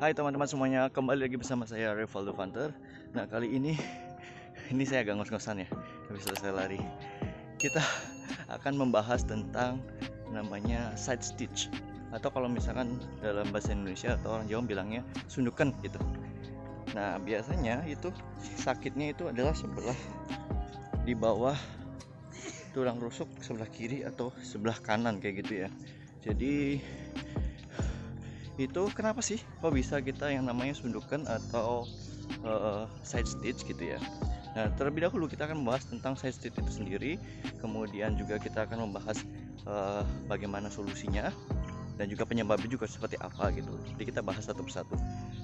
Hai teman-teman semuanya, kembali lagi bersama saya Revaldo Vanter. Nah kali ini saya agak ngos-ngosan ya, habis selesai lari. Kita akan membahas tentang namanya side stitch, atau kalau misalkan dalam bahasa Indonesia atau orang Jawa bilangnya sundukan gitu. Nah biasanya itu sakitnya itu adalah sebelah di bawah tulang rusuk sebelah kiri atau sebelah kanan kayak gitu ya. Jadi itu kenapa sih kok bisa kita yang namanya sundukan atau side stitch gitu ya. Nah terlebih dahulu kita akan membahas tentang side stitch itu sendiri, kemudian juga kita akan membahas bagaimana solusinya dan juga penyebabnya juga seperti apa gitu. Jadi kita bahas satu persatu.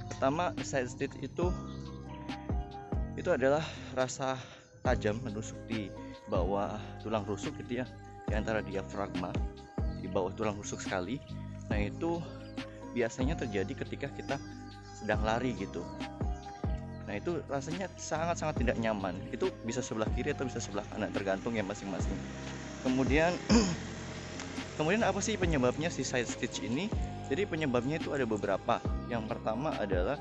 Pertama, side stitch itu adalah rasa tajam menusuk di bawah tulang rusuk gitu ya, di antara diafragma di bawah tulang rusuk sekali. Nah itu biasanya terjadi ketika kita sedang lari gitu. Nah itu rasanya sangat-sangat tidak nyaman. Itu bisa sebelah kiri atau bisa sebelah kanan, tergantung ya masing-masing. Kemudian apa sih penyebabnya si side stitch ini? Jadi penyebabnya itu ada beberapa. Yang pertama adalah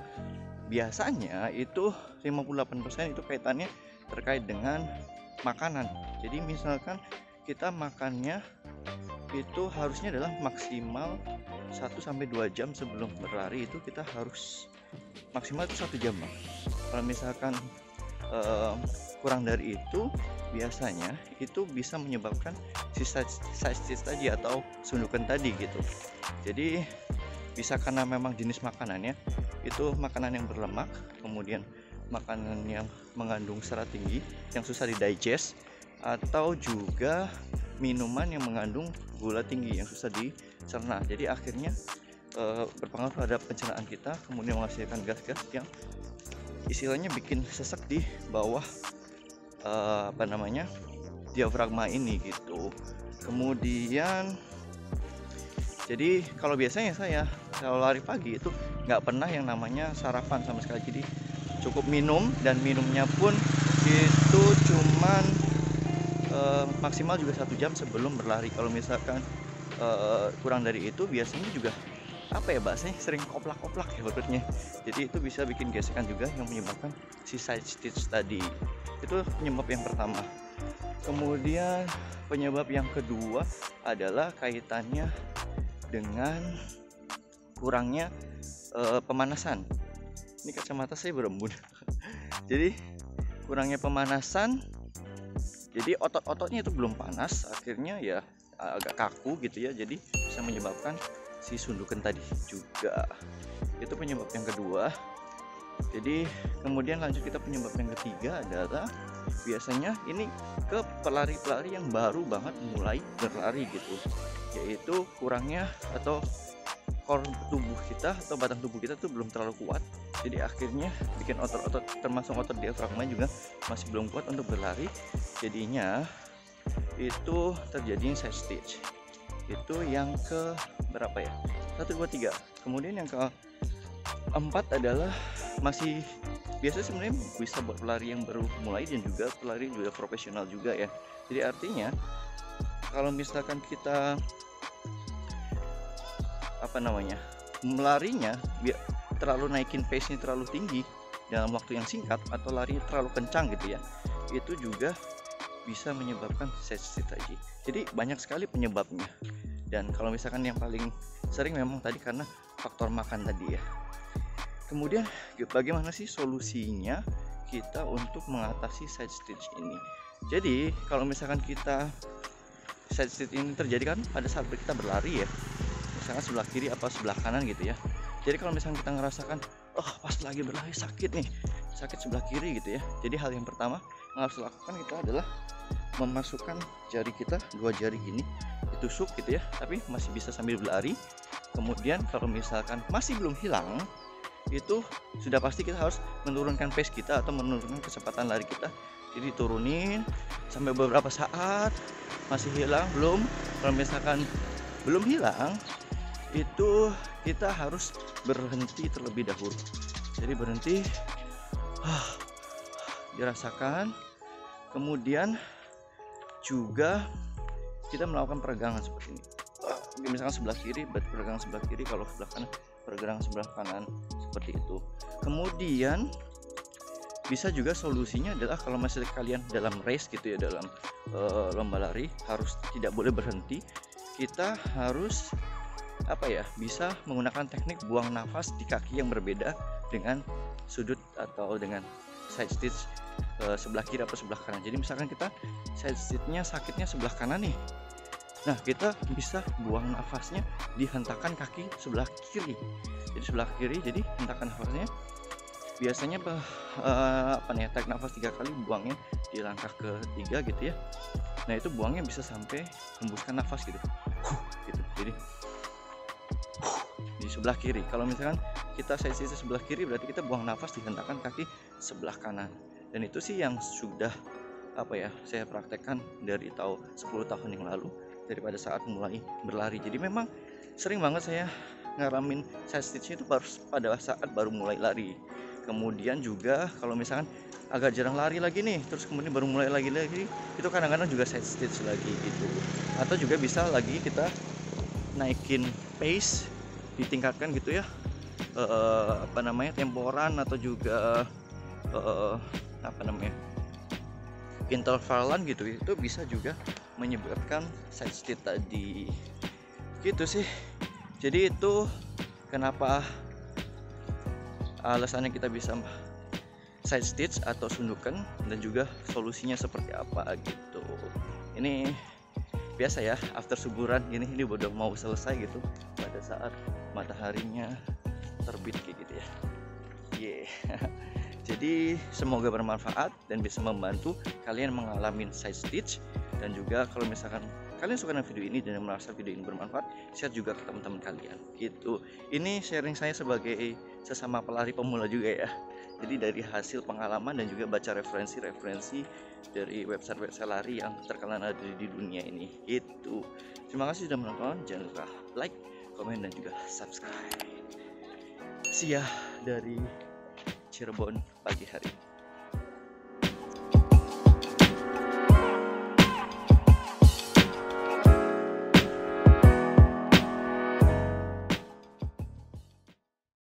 biasanya itu 58% itu kaitannya terkait dengan makanan. Jadi misalkan kita makannya itu harusnya adalah maksimal 1-2 jam sebelum berlari, itu kita harus maksimal itu 1 jam. Kalau misalkan kurang dari itu, biasanya itu bisa menyebabkan si side stitch tadi atau sundukan tadi gitu. Jadi bisa karena memang jenis makanannya itu makanan yang berlemak, kemudian makanan yang mengandung serat tinggi yang susah didigest, atau juga minuman yang mengandung gula tinggi yang susah dicerna. Jadi akhirnya berpengaruh terhadap pencernaan kita, kemudian menghasilkan gas-gas yang istilahnya bikin sesek di bawah diafragma ini gitu. Kemudian jadi kalau biasanya saya kalau lari pagi itu nggak pernah yang namanya sarapan sama sekali. Jadi cukup minum, dan minumnya pun itu cuman maksimal juga 1 jam sebelum berlari. Kalau misalkan kurang dari itu, biasanya juga bahasanya sering koplak-koplak ya perutnya. Jadi itu bisa bikin gesekan juga yang menyebabkan si side stitch tadi. Itu penyebab yang pertama. Kemudian penyebab yang kedua adalah kaitannya dengan kurangnya pemanasan. Ini kacamata saya berembun. Jadi kurangnya pemanasan, jadi otot-ototnya itu belum panas, akhirnya ya agak kaku gitu ya. Jadi bisa menyebabkan si sundukan tadi juga. Itu penyebab yang kedua. Jadi kemudian lanjut, kita penyebab yang ketiga adalah biasanya ini ke pelari-pelari yang baru banget mulai berlari gitu, yaitu kurangnya atau core tubuh kita atau batang tubuh kita tuh belum terlalu kuat. Jadi akhirnya bikin otot-otot termasuk otot diafragma juga masih belum kuat untuk berlari. Jadinya itu terjadi side stitch. Itu yang ke berapa ya? 1, 2, 3. Kemudian yang keempat adalah masih biasa sebenarnya bisa buat pelari yang baru mulai dan juga pelari juga profesional juga ya. Jadi artinya kalau misalkan kita melarinya terlalu naikin pace-nya terlalu tinggi dalam waktu yang singkat, atau lari terlalu kencang gitu ya, itu juga bisa menyebabkan side stitch tadi. Jadi banyak sekali penyebabnya, dan kalau misalkan yang paling sering memang tadi karena faktor makan tadi ya. Kemudian bagaimana sih solusinya kita untuk mengatasi side stitch ini? Jadi kalau misalkan kita side stitch ini terjadi kan pada saat kita berlari ya, misalkan sebelah kiri atau sebelah kanan gitu ya. Jadi kalau misalkan kita ngerasakan pas lagi berlari sakit sebelah kiri gitu ya, jadi hal yang pertama yang harus dilakukan kita adalah memasukkan jari kita, 2 jari ini ditusuk gitu ya, tapi masih bisa sambil berlari. Kemudian kalau misalkan masih belum hilang, itu sudah pasti kita harus menurunkan pace kita atau menurunkan kecepatan lari kita. Jadi turunin sampai beberapa saat, masih hilang belum. Kalau misalkan belum hilang, itu kita harus berhenti terlebih dahulu. Jadi berhenti, dirasakan. Kemudian juga kita melakukan peregangan seperti ini. misalkan sebelah kiri berarti pergelangan sebelah kiri, kalau sebelah kanan pergelangan sebelah kanan, seperti itu. Kemudian bisa juga solusinya adalah kalau masih kalian dalam race gitu ya, dalam lomba lari, harus tidak boleh berhenti. Kita harus bisa menggunakan teknik buang nafas di kaki yang berbeda dengan sudut atau dengan side stitch sebelah kiri atau sebelah kanan. Jadi misalkan kita side stitchnya sakitnya sebelah kanan nih, nah kita bisa buang nafasnya di hentakan kaki sebelah kiri. Jadi sebelah kiri, jadi hentakan nafasnya biasanya tarik nafas 3 kali, buangnya di langkah ketiga gitu ya. Nah itu buangnya bisa sampai hembuskan nafas gitu, gitu. Jadi di sebelah kiri. Kalau misalkan kita side stitch sebelah kiri, berarti kita buang nafas di hentakan kaki sebelah kanan. Dan itu sih yang sudah saya praktekkan dari 10 tahun yang lalu, daripada saat mulai berlari. Jadi memang sering banget saya ngalamin side stitch itu pada saat baru mulai lari. Kemudian juga kalau misalkan agak jarang lari lagi nih, terus kemudian baru mulai lagi, itu kadang-kadang juga side stitch lagi gitu. Atau juga bisa lagi kita naikin pace, ditingkatkan gitu ya, temporan atau juga intervalan gitu. Itu bisa juga menyebabkan side stitch tadi gitu sih. Jadi itu kenapa alasannya kita bisa side stitch atau sundukan, dan juga solusinya seperti apa gitu. Ini biasa ya, after suburan ini udah mau selesai gitu, pada saat mataharinya terbit kayak gitu ya. Jadi semoga bermanfaat dan bisa membantu kalian mengalami side stitch. Dan juga kalau misalkan kalian suka dengan video ini dan merasa video ini bermanfaat, share juga ke teman-teman kalian gitu. Ini sharing saya sebagai sesama pelari pemula juga ya. Jadi dari hasil pengalaman dan juga baca referensi dari website lari yang terkenal ada di dunia ini itu. Terima kasih sudah menonton. Jangan lupa like, komen, dan juga subscribe. Sia dari Cirebon pagi hari.